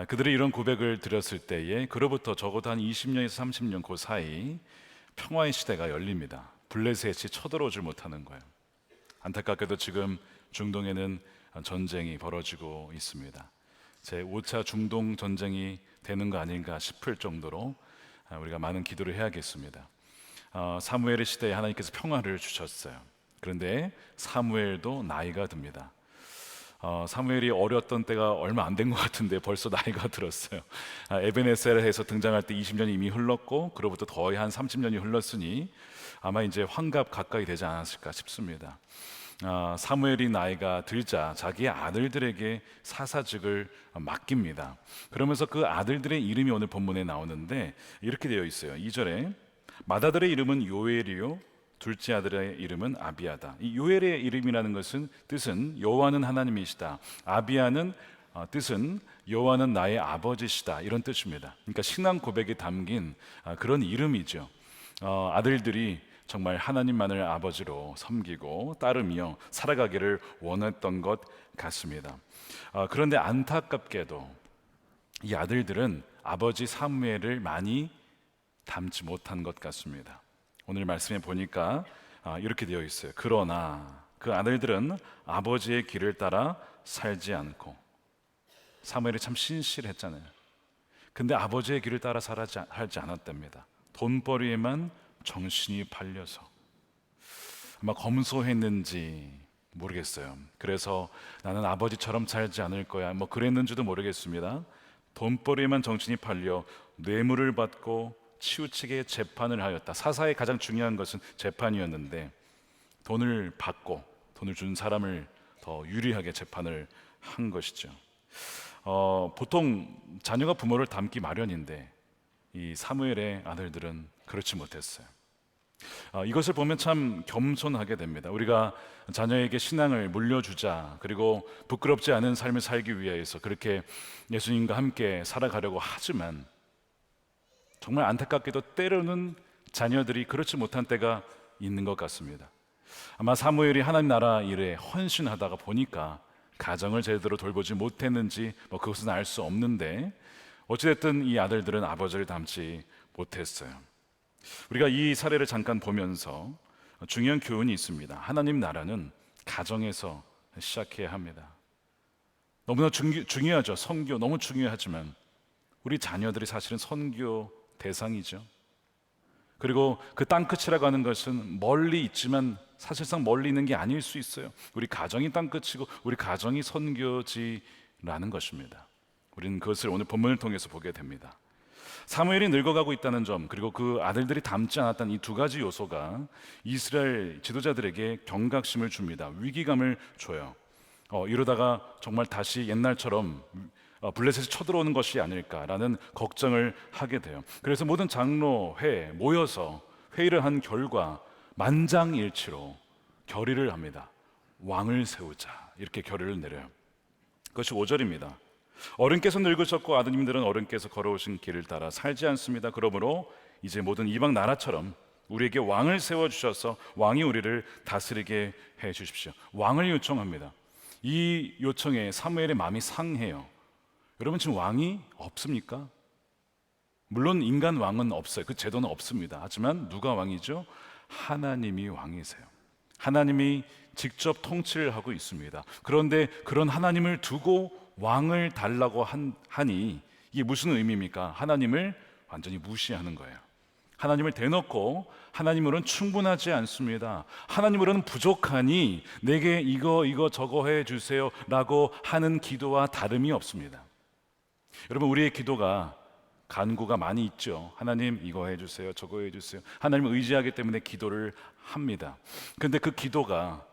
그들이 이런 고백을 드렸을 때에 그로부터 적어도 한 20년에서 30년 그 사이 평화의 시대가 열립니다. 블레셋이 쳐들어오질 못하는 거예요. 안타깝게도 지금 중동에는 전쟁이 벌어지고 있습니다. 제 5차 중동 전쟁이 되는 거 아닌가 싶을 정도로 우리가 많은 기도를 해야겠습니다. 사무엘의 시대에 하나님께서 평화를 주셨어요. 그런데 사무엘도 나이가 듭니다. 사무엘이 어렸던 때가 얼마 안 된 것 같은데 벌써 나이가 들었어요. 에베네셀에서 등장할 때 20년이 이미 흘렀고 그로부터 거의 한 30년이 흘렀으니 아마 이제 환갑 가까이 되지 않았을까 싶습니다. 사무엘이 나이가 들자 자기의 아들들에게 사사직을 맡깁니다. 그러면서 그 아들들의 이름이 오늘 본문에 나오는데 이렇게 되어 있어요. 2절에 맏아들의 이름은 요엘이요 둘째 아들의 이름은 아비야다. 이 요엘의 이름이라는 것은 뜻은 여호와는 하나님이시다. 아비야는 뜻은 여호와는 나의 아버지시다, 이런 뜻입니다. 그러니까 신앙 고백이 담긴 그런 이름이죠. 아들들이 정말 하나님만을 아버지로 섬기고 따르며 살아가기를 원했던 것 같습니다. 그런데 안타깝게도 이 아들들은 아버지 사무엘을 많이 닮지 못한 것 같습니다. 오늘 말씀에 보니까 이렇게 되어 있어요. 그러나 그 아들들은 아버지의 길을 따라 살지 않고, 사무엘이 참 신실했잖아요. 근데 아버지의 길을 따라 살지 않았답니다. 돈벌이에만 정신이 팔려서 아마 검소했는지 모르겠어요. 그래서 나는 아버지처럼 살지 않을 거야 뭐 그랬는지도 모르겠습니다. 돈벌이에만 정신이 팔려 뇌물을 받고 치우치게 재판을 하였다. 사사의 가장 중요한 것은 재판이었는데 돈을 받고 돈을 준 사람을 더 유리하게 재판을 한 것이죠. 보통 자녀가 부모를 닮기 마련인데 이 사무엘의 아들들은 그렇지 못했어요. 이것을 보면 참 겸손하게 됩니다. 우리가 자녀에게 신앙을 물려주자, 그리고 부끄럽지 않은 삶을 살기 위해서 그렇게 예수님과 함께 살아가려고 하지만 정말 안타깝게도 때로는 자녀들이 그렇지 못한 때가 있는 것 같습니다. 아마 사무엘이 하나님 나라 일에 헌신하다가 보니까 가정을 제대로 돌보지 못했는지 뭐 그것은 알 수 없는데 어찌됐든 이 아들들은 아버지를 닮지 못했어요. 우리가 이 사례를 잠깐 보면서 중요한 교훈이 있습니다. 하나님 나라는 가정에서 시작해야 합니다. 너무나 중요하죠. 선교 너무 중요하지만 우리 자녀들이 사실은 선교 대상이죠. 그리고 그 땅끝이라고 하는 것은 멀리 있지만 사실상 멀리 있는 게 아닐 수 있어요. 우리 가정이 땅끝이고 우리 가정이 선교지라는 것입니다. 우리는 그것을 오늘 본문을 통해서 보게 됩니다. 사무엘이 늙어가고 있다는 점, 그리고 그 아들들이 닮지 않았다는 이 두 가지 요소가 이스라엘 지도자들에게 경각심을 줍니다. 위기감을 줘요. 이러다가 정말 다시 옛날처럼 블레셋이 쳐들어오는 것이 아닐까라는 걱정을 하게 돼요. 그래서 모든 장로회 모여서 회의를 한 결과 만장일치로 결의를 합니다. 왕을 세우자, 이렇게 결의를 내려요. 그것이 5절입니다. 어른께서 늙으셨고 아드님들은 어른께서 걸어오신 길을 따라 살지 않습니다. 그러므로 이제 모든 이방 나라처럼 우리에게 왕을 세워주셔서 왕이 우리를 다스리게 해 주십시오. 왕을 요청합니다. 이 요청에 사무엘의 마음이 상해요. 여러분, 지금 왕이 없습니까? 물론 인간 왕은 없어요. 그 제도는 없습니다. 하지만 누가 왕이죠? 하나님이 왕이세요. 하나님이 직접 통치를 하고 있습니다. 그런데 그런 하나님을 두고 왕을 달라고 하니 이게 무슨 의미입니까? 하나님을 완전히 무시하는 거예요. 하나님을 대놓고 하나님으로는 충분하지 않습니다. 하나님으로는 부족하니 내게 이거 저거 해주세요 라고 하는 기도와 다름이 없습니다. 여러분, 우리의 기도가 간구가 많이 있죠. 하나님 이거 해주세요, 저거 해주세요. 하나님을 의지하기 때문에 기도를 합니다. 그런데 그 기도가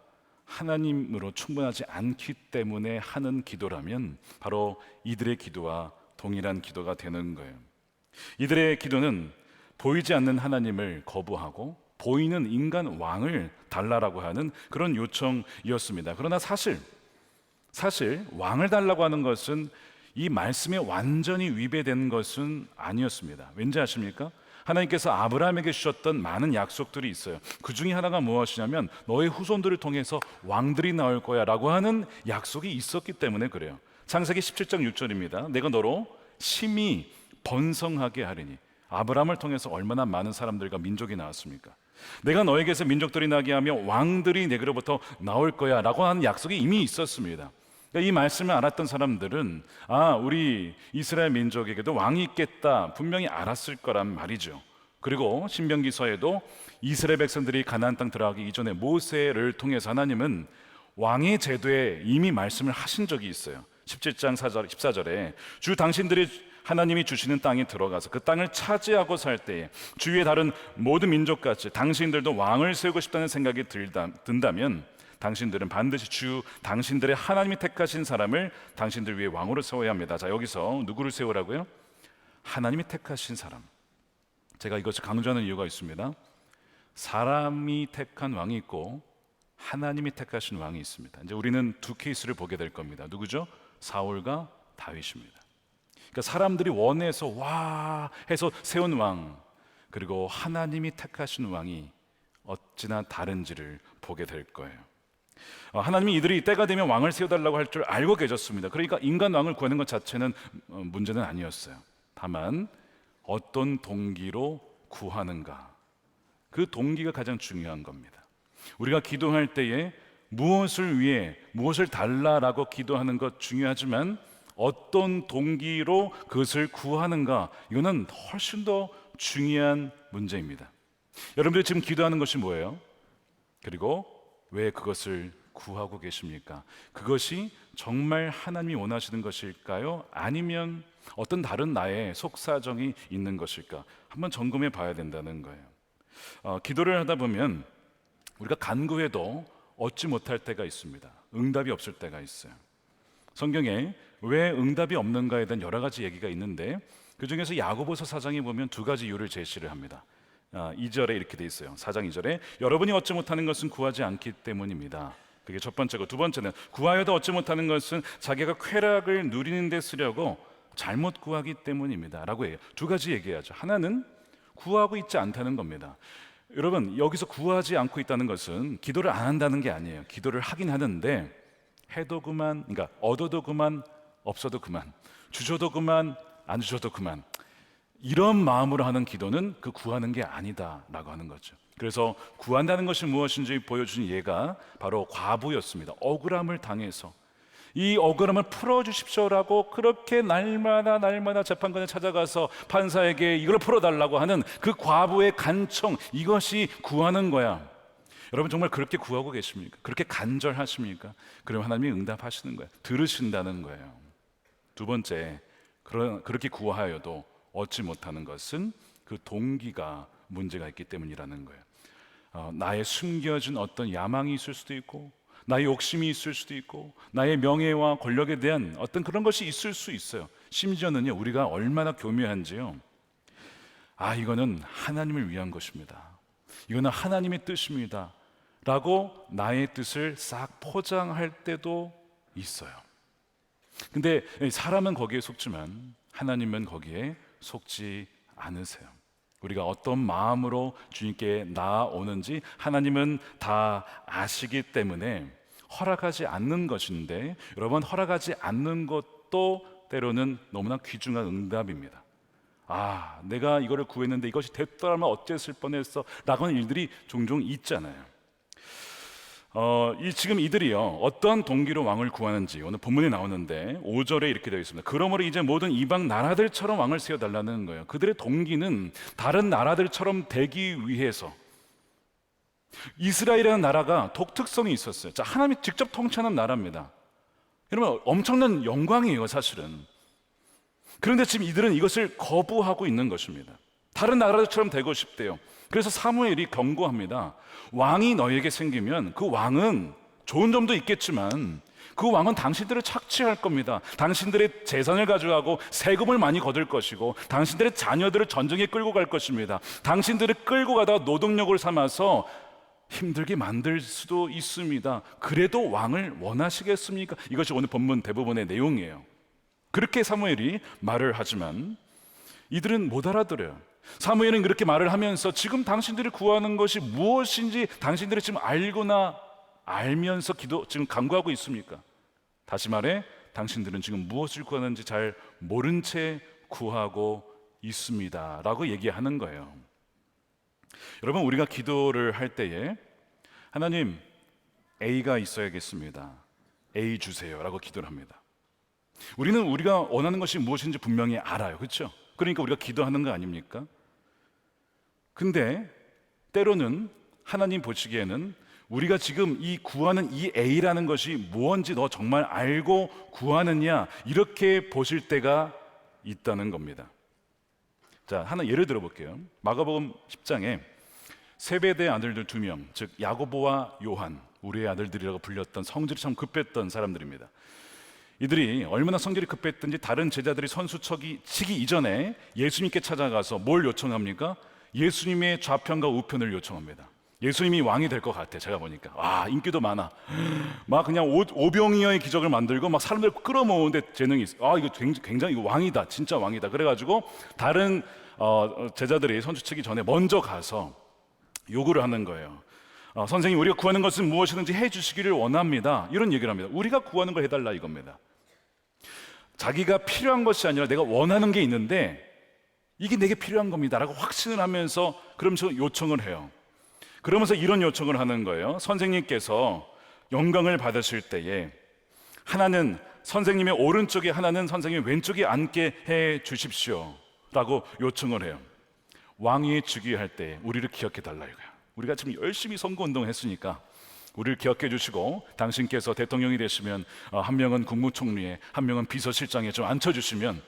하나님으로 충분하지 않기 때문에 하는 기도라면 바로 이들의 기도와 동일한 기도가 되는 거예요. 이들의 기도는 보이지 않는 하나님을 거부하고 보이는 인간 왕을 달라라고 하는 그런 요청이었습니다. 그러나 사실 왕을 달라고 하는 것은 이 말씀에 완전히 위배된 것은 아니었습니다. 왠지 아십니까? 하나님께서 아브라함에게 주셨던 많은 약속들이 있어요. 그 중에 하나가 무엇이냐면 너의 후손들을 통해서 왕들이 나올 거야 라고 하는 약속이 있었기 때문에 그래요. 창세기 17장 6절입니다. 내가 너로 심히 번성하게 하리니. 아브라함을 통해서 얼마나 많은 사람들과 민족이 나왔습니까? 내가 너에게서 민족들이 나게 하며 왕들이 내게로부터 나올 거야 라고 하는 약속이 이미 있었습니다. 그러니까 이 말씀을 알았던 사람들은 우리 이스라엘 민족에게도 왕이 있겠다 분명히 알았을 거란 말이죠. 그리고 신명기서에도 이스라엘 백성들이 가나안 땅 들어가기 이전에 모세를 통해서 하나님은 왕의 제도에 이미 말씀을 하신 적이 있어요. 17장 14절에 주 당신들이 하나님이 주시는 땅에 들어가서 그 땅을 차지하고 살 때에 주위의 다른 모든 민족같이 당신들도 왕을 세우고 싶다는 생각이 든다면 당신들은 반드시 주 당신들의 하나님이 택하신 사람을 당신들 위해 왕으로 세워야 합니다. 자, 여기서 누구를 세우라고요? 하나님이 택하신 사람. 제가 이것을 강조하는 이유가 있습니다. 사람이 택한 왕이 있고 하나님이 택하신 왕이 있습니다. 이제 우리는 두 케이스를 보게 될 겁니다. 누구죠? 사울과 다윗입니다. 그러니까 사람들이 원해서 와 해서 세운 왕, 그리고 하나님이 택하신 왕이 어찌나 다른지를 보게 될 거예요. 하나님이 이들이 때가 되면 왕을 세워달라고 할 줄 알고 계셨습니다. 그러니까 인간 왕을 구하는 것 자체는 문제는 아니었어요. 다만 어떤 동기로 구하는가, 그 동기가 가장 중요한 겁니다. 우리가 기도할 때에 무엇을 위해 무엇을 달라라고 기도하는 것 중요하지만 어떤 동기로 그것을 구하는가, 이거는 훨씬 더 중요한 문제입니다. 여러분들이 지금 기도하는 것이 뭐예요? 그리고 왜 그것을 구하고 계십니까? 그것이 정말 하나님이 원하시는 것일까요? 아니면 어떤 다른 나의 속사정이 있는 것일까? 한번 점검해 봐야 된다는 거예요. 기도를 하다 보면 우리가 간구해도 얻지 못할 때가 있습니다. 응답이 없을 때가 있어요. 성경에 왜 응답이 없는가에 대한 여러 가지 얘기가 있는데 그 중에서 야고보서 4장에 보면 두 가지 이유를 제시를 합니다. 2절에 이렇게 돼 있어요. 4장 2절에 여러분이 얻지 못하는 것은 구하지 않기 때문입니다. 그게 첫 번째고, 두 번째는 구하여도 얻지 못하는 것은 자기가 쾌락을 누리는 데 쓰려고 잘못 구하기 때문입니다 라고 해요. 두 가지 얘기하죠. 하나는 구하고 있지 않다는 겁니다. 여러분, 여기서 구하지 않고 있다는 것은 기도를 안 한다는 게 아니에요. 기도를 하긴 하는데 해도 그만, 그러니까 얻어도 그만, 없어도 그만, 주셔도 그만, 안 주셔도 그만, 이런 마음으로 하는 기도는 그 구하는 게 아니다라고 하는 거죠. 그래서 구한다는 것이 무엇인지 보여준 예가 바로 과부였습니다. 억울함을 당해서 이 억울함을 풀어주십시오라고 그렇게 날마다 재판관에 찾아가서 판사에게 이걸 풀어달라고 하는 그 과부의 간청, 이것이 구하는 거야. 여러분 정말 그렇게 구하고 계십니까? 그렇게 간절하십니까? 그럼 하나님이 응답하시는 거예요. 들으신다는 거예요. 두 번째, 그렇게 구하여도 얻지 못하는 것은 그 동기가 문제가 있기 때문이라는 거예요. 나의 숨겨진 어떤 야망이 있을 수도 있고, 나의 욕심이 있을 수도 있고, 나의 명예와 권력에 대한 어떤 그런 것이 있을 수 있어요. 심지어는요, 우리가 얼마나 교묘한지요. 이거는 하나님을 위한 것입니다. 이거는 하나님의 뜻입니다 라고 나의 뜻을 싹 포장할 때도 있어요. 근데 사람은 거기에 속지만 하나님은 거기에 속지 않으세요. 우리가 어떤 마음으로 주님께 나아오는지 하나님은 다 아시기 때문에 허락하지 않는 것인데, 여러분, 허락하지 않는 것도 때로는 너무나 귀중한 응답입니다. 내가 이거를 구했는데 이것이 됐더라면 어땠을 뻔했어 라고 하는 일들이 종종 있잖아요. 지금 이들이요, 어떠한 동기로 왕을 구하는지 오늘 본문에 나오는데 5절에 이렇게 되어 있습니다. 그러므로 이제 모든 이방 나라들처럼 왕을 세워달라는 거예요. 그들의 동기는 다른 나라들처럼 되기 위해서. 이스라엘이라는 나라가 독특성이 있었어요. 자, 하나님이 직접 통치하는 나라입니다. 여러분, 엄청난 영광이에요 사실은. 그런데 지금 이들은 이것을 거부하고 있는 것입니다. 다른 나라들처럼 되고 싶대요. 그래서 사무엘이 경고합니다. 왕이 너에게 생기면 그 왕은 좋은 점도 있겠지만 그 왕은 당신들을 착취할 겁니다. 당신들의 재산을 가져가고 세금을 많이 거둘 것이고 당신들의 자녀들을 전쟁에 끌고 갈 것입니다. 당신들을 끌고 가다가 노동력을 삼아서 힘들게 만들 수도 있습니다. 그래도 왕을 원하시겠습니까? 이것이 오늘 본문 대부분의 내용이에요. 그렇게 사무엘이 말을 하지만 이들은 못 알아들어요. 사무엘은 그렇게 말을 하면서 지금 당신들이 구하는 것이 무엇인지 당신들이 지금 알거나 알면서 지금 간구하고 있습니까? 다시 말해, 당신들은 지금 무엇을 구하는지 잘 모른 채 구하고 있습니다 라고 얘기하는 거예요. 여러분, 우리가 기도를 할 때에 하나님 A가 있어야겠습니다, A 주세요 라고 기도를 합니다. 우리는 우리가 원하는 것이 무엇인지 분명히 알아요. 그렇죠? 그러니까 우리가 기도하는 거 아닙니까? 근데 때로는 하나님 보시기에는 우리가 지금 이 구하는 이 A라는 것이 무엇인지 너 정말 알고 구하느냐, 이렇게 보실 때가 있다는 겁니다. 자, 하나 예를 들어 볼게요. 마가복음 10장에 세베대의 아들들 2명, 즉 야고보와 요한, 우리의 아들들이라고 불렸던 성질이 참 급했던 사람들입니다. 이들이 얼마나 성질이 급했든지 다른 제자들이 선수 치기 이전에 예수님께 찾아가서 뭘 요청합니까? 예수님의 좌편과 우편을 요청합니다. 예수님이 왕이 될 것 같아. 제가 보니까 인기도 많아. 막 그냥 오병이어의 기적을 만들고 막 사람들 끌어모으는데 재능이 있어. 이거 굉장히 이거 왕이다, 진짜 왕이다. 그래가지고 다른 제자들이 선수 치기 전에 먼저 가서 요구를 하는 거예요. 선생님, 우리가 구하는 것은 무엇이든지 해주시기를 원합니다. 이런 얘기를 합니다. 우리가 구하는 걸 해달라 이겁니다. 자기가 필요한 것이 아니라 내가 원하는 게 있는데 이게 내게 필요한 겁니다 라고 확신을 하면서 그러면서 요청을 해요. 그러면서 이런 요청을 하는 거예요. 선생님께서 영광을 받으실 때에 하나는 선생님의 오른쪽에, 하나는 선생님의 왼쪽에 앉게 해 주십시오 라고 요청을 해요. 왕위 즉위할 때 우리를 기억해 달라 이거야. 우리가 지금 열심히 선거운동을 했으니까 우리를 기억해 주시고, 당신께서 대통령이 되시면 한 명은 국무총리에, 한 명은 비서실장에 좀 앉혀주시면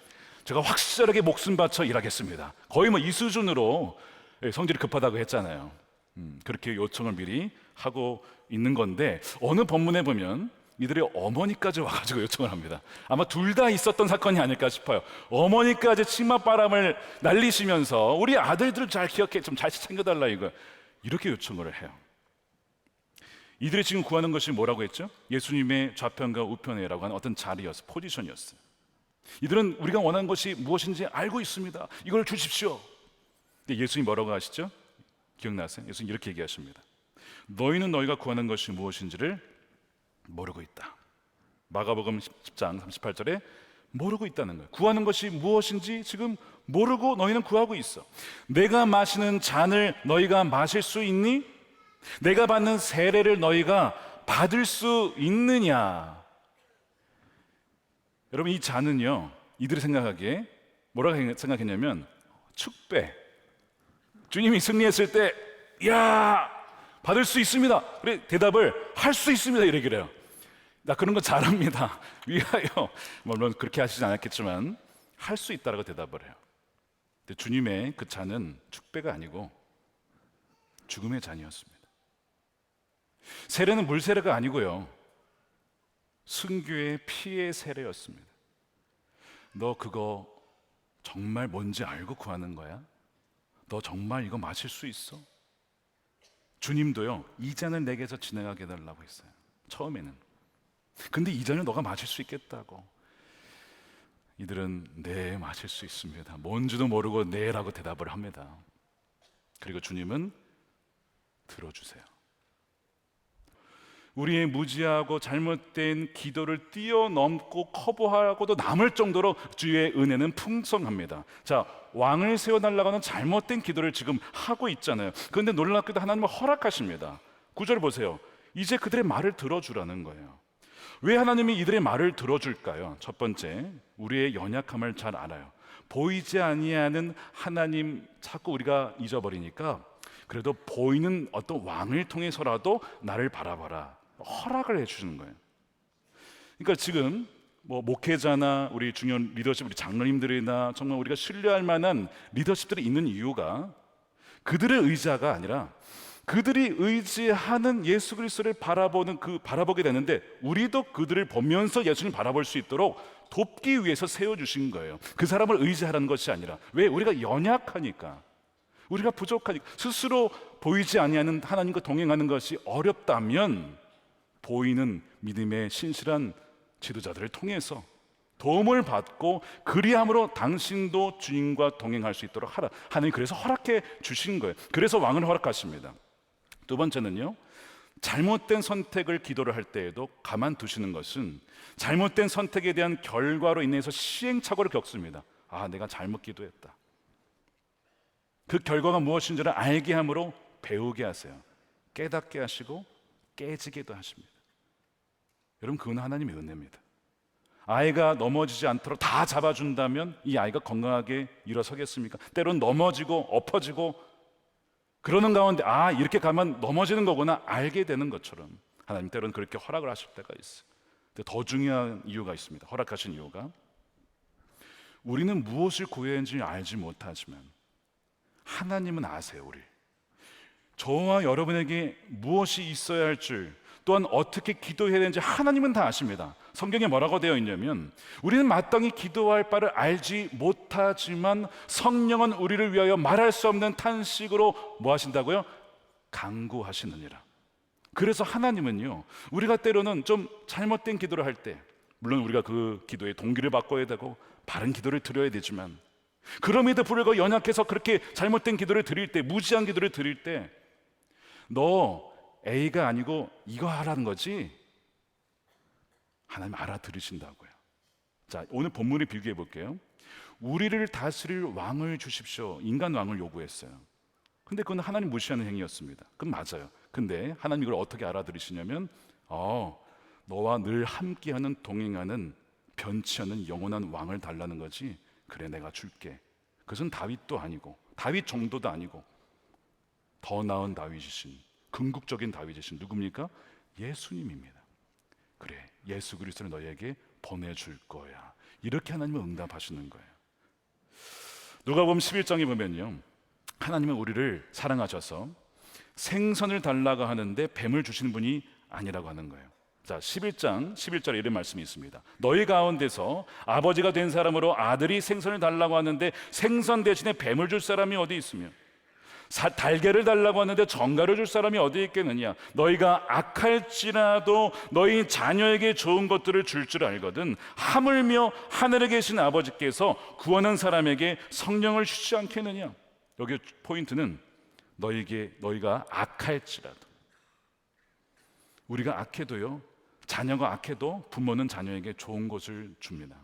제가 확실하게 목숨 바쳐 일하겠습니다. 거의 뭐 이 수준으로 성질이 급하다고 했잖아요. 그렇게 요청을 미리 하고 있는 건데, 어느 본문에 보면 이들의 어머니까지 와가지고 요청을 합니다. 아마 둘 다 있었던 사건이 아닐까 싶어요. 어머니까지 치맛바람을 날리시면서 우리 아들들을 잘 기억해, 좀 잘 챙겨달라 이거, 이렇게 요청을 해요. 이들이 지금 구하는 것이 뭐라고 했죠? 예수님의 좌편과 우편이라고 하는 어떤 자리였어요. 포지션이었어요. 이들은 우리가 원하는 것이 무엇인지 알고 있습니다, 이걸 주십시오. 근데 예수님이 뭐라고 하시죠? 기억나세요? 예수님 이렇게 얘기하십니다. 너희는 너희가 구하는 것이 무엇인지를 모르고 있다. 마가복음 10장 38절에 모르고 있다는 거예요. 구하는 것이 무엇인지 지금 모르고 너희는 구하고 있어. 내가 마시는 잔을 너희가 마실 수 있니? 내가 받는 세례를 너희가 받을 수 있느냐? 여러분, 이 잔은요, 이들이 생각하기에 뭐라고 생각했냐면 축배. 주님이 승리했을 때 야, 받을 수 있습니다. 그래, 대답을 할 수 있습니다 이렇게 그래요. 나 그런 거 잘합니다 위하여, 물론 그렇게 하시지 않았겠지만 할 수 있다라고 대답을 해요. 근데 주님의 그 잔은 축배가 아니고 죽음의 잔이었습니다. 세례는 물 세례가 아니고요, 순교의 피의 세례였습니다. 너 그거 정말 뭔지 알고 구하는 거야? 너 정말 이거 마실 수 있어? 주님도요, 이 잔을 내게서 지나가게 해달라고 했어요, 처음에는. 근데 이 잔을 너가 마실 수 있겠다고. 이들은 네, 마실 수 있습니다, 뭔지도 모르고 네 라고 대답을 합니다. 그리고 주님은 들어주세요. 우리의 무지하고 잘못된 기도를 뛰어넘고 커버하고도 남을 정도로 주의 은혜는 풍성합니다. 자, 왕을 세워달라고 하는 잘못된 기도를 지금 하고 있잖아요. 그런데 놀랍게도 하나님은 허락하십니다. 9절 보세요. 이제 그들의 말을 들어주라는 거예요. 왜 하나님이 이들의 말을 들어줄까요? 첫 번째, 우리의 연약함을 잘 알아요. 보이지 아니하는 하나님 자꾸 우리가 잊어버리니까 그래도 보이는 어떤 왕을 통해서라도 나를 바라봐라, 허락을 해주시는 거예요. 그러니까 지금 뭐 목회자나 우리 중요한 리더십, 우리 장로님들이나 정말 우리가 신뢰할 만한 리더십들이 있는 이유가 그들의 의자가 아니라 그들이 의지하는 예수 그리스도를 바라보게 되는데, 우리도 그들을 보면서 예수님 바라볼 수 있도록 돕기 위해서 세워주신 거예요. 그 사람을 의지하라는 것이 아니라. 왜? 우리가 연약하니까, 우리가 부족하니까. 스스로 보이지 아니하는 하나님과 동행하는 것이 어렵다면 보이는 믿음의 신실한 지도자들을 통해서 도움을 받고 그리함으로 당신도 주님과 동행할 수 있도록 하라. 하나님 그래서 허락해 주신 거예요. 그래서 왕을 허락하십니다. 두 번째는요, 잘못된 선택을 기도를 할 때에도 가만두시는 것은 잘못된 선택에 대한 결과로 인해서 시행착오를 겪습니다. 아, 내가 잘못 기도했다. 그 결과가 무엇인지를 알게 함으로 배우게 하세요. 깨닫게 하시고 깨지게도 하십니다. 여러분, 그건 하나님의 은혜입니다. 아이가 넘어지지 않도록 다 잡아준다면 이 아이가 건강하게 일어서겠습니까? 때론 넘어지고 엎어지고 그러는 가운데 아, 이렇게 가면 넘어지는 거구나 알게 되는 것처럼 하나님 때로는 그렇게 허락을 하실 때가 있어요. 근데 더 중요한 이유가 있습니다. 허락하신 이유가, 우리는 무엇을 구해야 하는지 알지 못하지만 하나님은 아세요. 우리 저와 여러분에게 무엇이 있어야 할 줄, 또한 어떻게 기도해야 되는지 하나님은 다 아십니다. 성경에 뭐라고 되어 있냐면, 우리는 마땅히 기도할 바를 알지 못하지만 성령은 우리를 위하여 말할 수 없는 탄식으로 뭐 하신다고요? 간구하시느니라. 그래서 하나님은요, 우리가 때로는 좀 잘못된 기도를 할 때, 물론 우리가 그 기도의 동기를 바꿔야 되고 바른 기도를 드려야 되지만, 그럼에도 불구하고 연약해서 그렇게 잘못된 기도를 드릴 때, 무지한 기도를 드릴 때, 너 A가 아니고 이거 하라는 거지? 하나님 알아들으신다고요. 자, 오늘 본문을 비교해 볼게요. 우리를 다스릴 왕을 주십시오. 인간 왕을 요구했어요. 근데 그건 하나님 무시하는 행위였습니다. 그건 맞아요. 근데 하나님 이걸 어떻게 알아들으시냐면, 너와 늘 함께하는, 동행하는, 변치 않는 영원한 왕을 달라는 거지. 그래, 내가 줄게. 그것은 다윗도 아니고 다윗 정도도 아니고 더 나은 다윗이신, 궁극적인 다윗이신 누굽니까? 예수님입니다. 그래, 예수 그리스도를 너에게 보내줄 거야. 이렇게 하나님은 응답하시는 거예요. 누가복음 11장에 보면요, 하나님은 우리를 사랑하셔서 생선을 달라고 하는데 뱀을 주시는 분이 아니라고 하는 거예요. 자, 11장 11절에 이런 말씀이 있습니다. 너희 가운데서 아버지가 된 사람으로 아들이 생선을 달라고 하는데 생선 대신에 뱀을 줄 사람이 어디 있으며, 달걀을 달라고 하는데 정갈을 줄 사람이 어디 있겠느냐. 너희가 악할지라도 너희 자녀에게 좋은 것들을 줄 줄 알거든 하물며 하늘에 계신 아버지께서 구원한 사람에게 성령을 주지 않겠느냐. 여기 포인트는 너희가 악할지라도, 우리가 악해도요, 자녀가 악해도 부모는 자녀에게 좋은 것을 줍니다.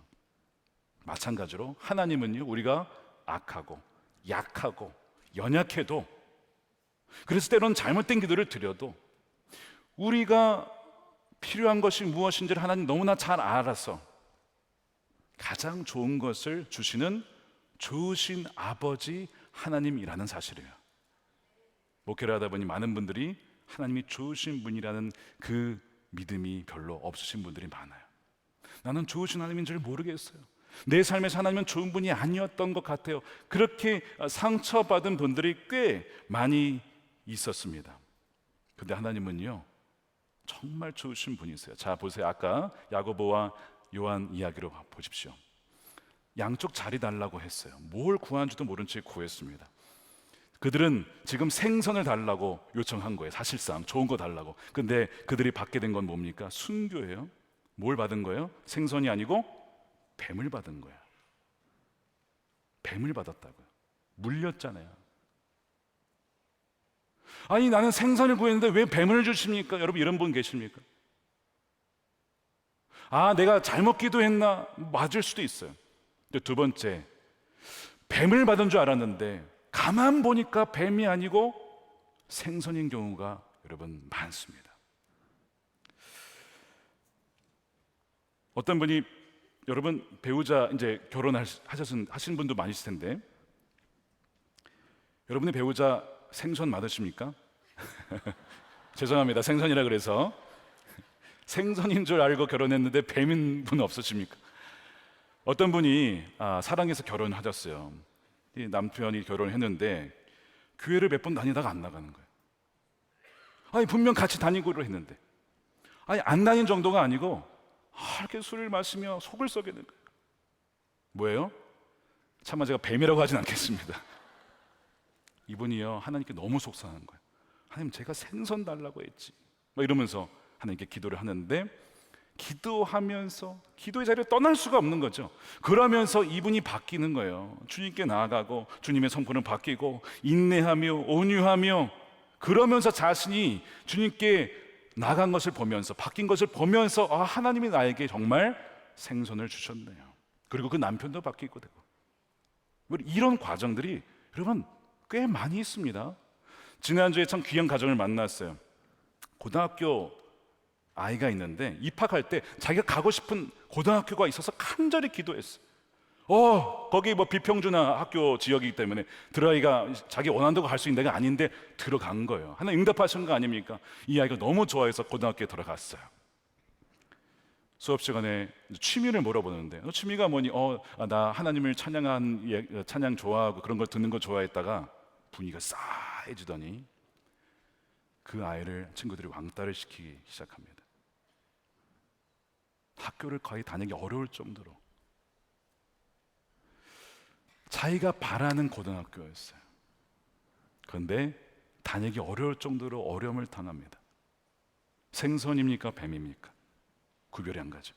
마찬가지로 하나님은요, 우리가 악하고 약하고 연약해도, 그래서 때로는 잘못된 기도를 드려도 우리가 필요한 것이 무엇인지를 하나님 너무나 잘 알아서 가장 좋은 것을 주시는 좋으신 아버지 하나님이라는 사실이에요. 목회를 하다 보니 많은 분들이 하나님이 좋으신 분이라는 그 믿음이 별로 없으신 분들이 많아요. 나는 좋으신 하나님인 줄 모르겠어요. 내 삶에서 하나님은 좋은 분이 아니었던 것 같아요. 그렇게 상처받은 분들이 꽤 많이 있었습니다. 근데 하나님은요, 정말 좋으신 분이세요. 자, 보세요. 아까 야고보와 요한 이야기로 보십시오. 양쪽 자리 달라고 했어요. 뭘 구한지도 모른 채 구했습니다. 그들은 지금 생선을 달라고 요청한 거예요. 사실상 좋은 거 달라고. 근데 그들이 받게 된 건 뭡니까? 순교예요. 뭘 받은 거예요? 생선이 아니고 뱀을 받은 거야. 뱀을 받았다고요. 물렸잖아요. 아니, 나는 생선을 구했는데 왜 뱀을 주십니까? 여러분, 이런 분 계십니까? 아, 내가 잘못 기도했나? 맞을 수도 있어요. 근데 두 번째, 뱀을 받은 줄 알았는데 가만 보니까 뱀이 아니고 생선인 경우가 여러분 많습니다. 어떤 분이, 여러분 배우자 이제 결혼하신 분도 많으실 텐데, 여러분의 배우자 생선 맞으십니까? 죄송합니다. 생선이라 그래서 생선인 줄 알고 결혼했는데 뱀인 분 없으십니까? 어떤 분이 사랑해서 결혼하셨어요. 이 남편이 결혼을 했는데 교회를 몇 번 다니다가 안 나가는 거예요. 아니, 분명 같이 다니기로 했는데, 아니, 안 다닌 정도가 아니고 이렇게 술을 마시며 속을 썩이는 거예요. 뭐예요? 차마 제가 뱀이라고 하진 않겠습니다. 이분이요, 하나님께 너무 속상한 거예요. 하나님, 제가 생선 달라고 했지, 막 이러면서 하나님께 기도를 하는데, 기도하면서 기도의 자리를 떠날 수가 없는 거죠. 그러면서 이분이 바뀌는 거예요. 주님께 나아가고 주님의 성품은 바뀌고 인내하며 온유하며, 그러면서 자신이 주님께 나간 것을 보면서, 바뀐 것을 보면서 하나님이 나에게 정말 생선을 주셨네요. 그리고 그 남편도 바뀌고 되고. 이런 과정들이 여러분 꽤 많이 있습니다. 지난주에 참 귀한 가정을 만났어요. 고등학교 아이가 있는데 입학할 때 자기가 가고 싶은 고등학교가 있어서 간절히 기도했어요. 거기 비평준화 학교 지역이기 때문에 들어가기가 자기 원하는 데가 갈 수 있는 데가 아닌데 들어간 거예요. 하나님 응답하신 거 아닙니까? 이 아이가 너무 좋아해서 고등학교에 들어갔어요. 수업 시간에 취미를 물어보는데 취미가 뭐니? 나 하나님을 찬양 좋아하고 그런 걸 듣는 거 좋아했다가 분위기가 싸해지더니 그 아이를 친구들이 왕따를 시키기 시작합니다. 학교를 거의 다니기 어려울 정도로 자기가 바라는 고등학교였어요. 그런데 다니기 어려울 정도로 어려움을 당합니다. 생선입니까? 뱀입니까? 구별이 안 가죠.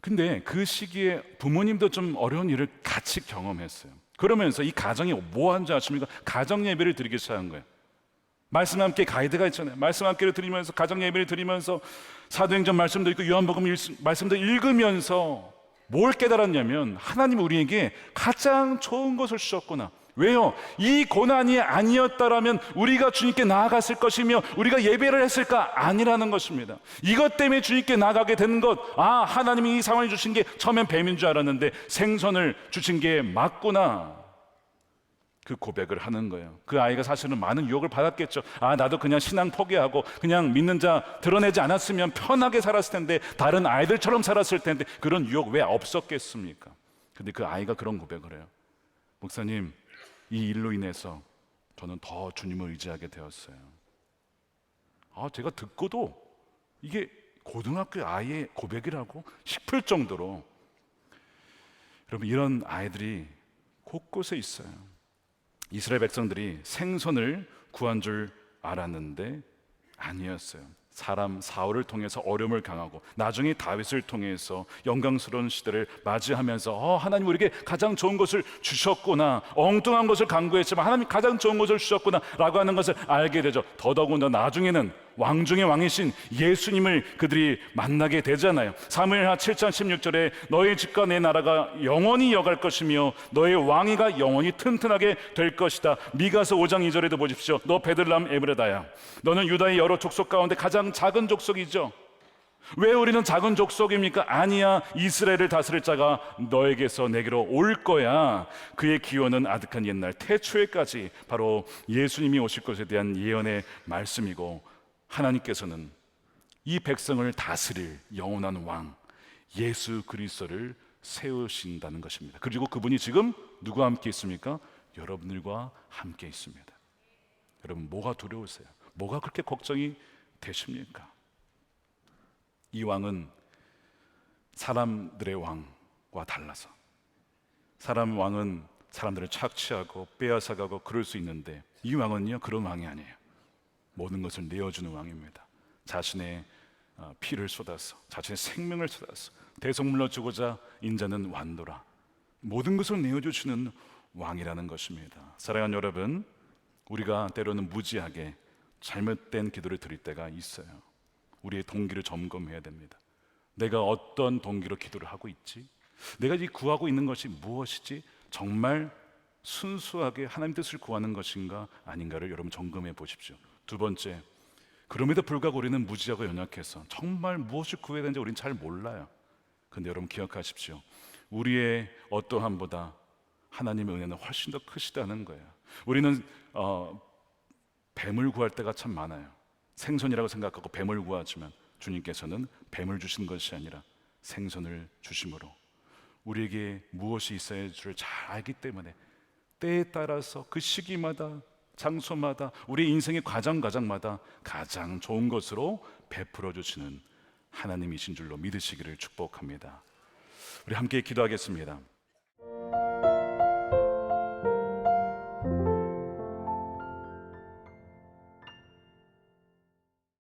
근데 그 시기에 부모님도 좀 어려운 일을 같이 경험했어요. 그러면서 이 가정이 뭐 하는지 아십니까? 가정 예배를 드리기 시작한 거예요. 말씀 함께 가이드가 있잖아요. 말씀 함께를 드리면서 가정 예배를 드리면서 사도행전 말씀도 읽고 요한복음 말씀도 읽으면서 뭘 깨달았냐면 하나님 우리에게 가장 좋은 것을 주셨구나. 왜요? 이 고난이 아니었다라면 우리가 주님께 나아갔을 것이며 우리가 예배를 했을까? 아니라는 것입니다. 이것 때문에 주님께 나아가게 되는 것, 하나님이 이 상황을 주신 게 처음엔 뱀인 줄 알았는데 생선을 주신 게 맞구나. 그 고백을 하는 거예요. 그 아이가 사실은 많은 유혹을 받았겠죠. 나도 그냥 신앙 포기하고 그냥 믿는 자 드러내지 않았으면 편하게 살았을 텐데, 다른 아이들처럼 살았을 텐데 그런 유혹 왜 없었겠습니까? 근데 그 아이가 그런 고백을 해요. 목사님, 이 일로 인해서 저는 더 주님을 의지하게 되었어요. 제가 듣고도 이게 고등학교 아이의 고백이라고 싶을 정도로, 여러분 이런 아이들이 곳곳에 있어요. 이스라엘 백성들이 생선을 구한 줄 알았는데 아니었어요. 사람 사울을 통해서 어려움을 강하고 나중에 다윗을 통해서 영광스러운 시대를 맞이하면서 하나님 우리에게 가장 좋은 것을 주셨구나, 엉뚱한 것을 강구했지만 하나님 가장 좋은 것을 주셨구나 라고 하는 것을 알게 되죠. 더더군다나 나중에는 왕 중의 왕이신 예수님을 그들이 만나게 되잖아요. 사무엘하 7장 16절에 너의 집과 내 나라가 영원히 여갈 것이며 너의 왕위가 영원히 튼튼하게 될 것이다. 미가서 5장 2절에도 보십시오. 너 베들레헴 에브라다야, 너는 유다의 여러 족속 가운데 가장 작은 족속이죠. 왜 우리는 작은 족속입니까? 아니야, 이스라엘을 다스릴 자가 너에게서 내게로 올 거야. 그의 기원은 아득한 옛날 태초에까지 바로 예수님이 오실 것에 대한 예언의 말씀이고, 하나님께서는 이 백성을 다스릴 영원한 왕 예수 그리스도를 세우신다는 것입니다. 그리고 그분이 지금 누구와 함께 있습니까? 여러분들과 함께 있습니다. 여러분 뭐가 두려우세요? 뭐가 그렇게 걱정이 되십니까? 이 왕은 사람들의 왕과 달라서, 사람 왕은 사람들을 착취하고 빼앗아가고 그럴 수 있는데 이 왕은요 그런 왕이 아니에요. 모든 것을 내어주는 왕입니다. 자신의 피를 쏟아서, 자신의 생명을 쏟아서 대속물로 주고자 인자는 완도라, 모든 것을 내어주시는 왕이라는 것입니다. 사랑하는 여러분, 우리가 때로는 무지하게 잘못된 기도를 드릴 때가 있어요. 우리의 동기를 점검해야 됩니다. 내가 어떤 동기로 기도를 하고 있지? 내가 이 구하고 있는 것이 무엇이지? 정말 순수하게 하나님 뜻을 구하는 것인가 아닌가를 여러분 점검해 보십시오. 두 번째, 그럼에도 불구하고 우리는 무지하고 연약해서 정말 무엇을 구해야 되는지 우리는 잘 몰라요. 그런데 여러분 기억하십시오. 우리의 어떠함보다 하나님의 은혜는 훨씬 더 크시다는 거예요. 우리는 뱀을 구할 때가 참 많아요. 생선이라고 생각하고 뱀을 구하지만 주님께서는 뱀을 주신 것이 아니라 생선을 주심으로 우리에게 무엇이 있어야 할 줄을 잘 알기 때문에 때에 따라서 그 시기마다 장소마다 우리 인생의 과정마다 가장 좋은 것으로 베풀어 주시는 하나님이신 줄로 믿으시기를 축복합니다. 우리 함께 기도하겠습니다.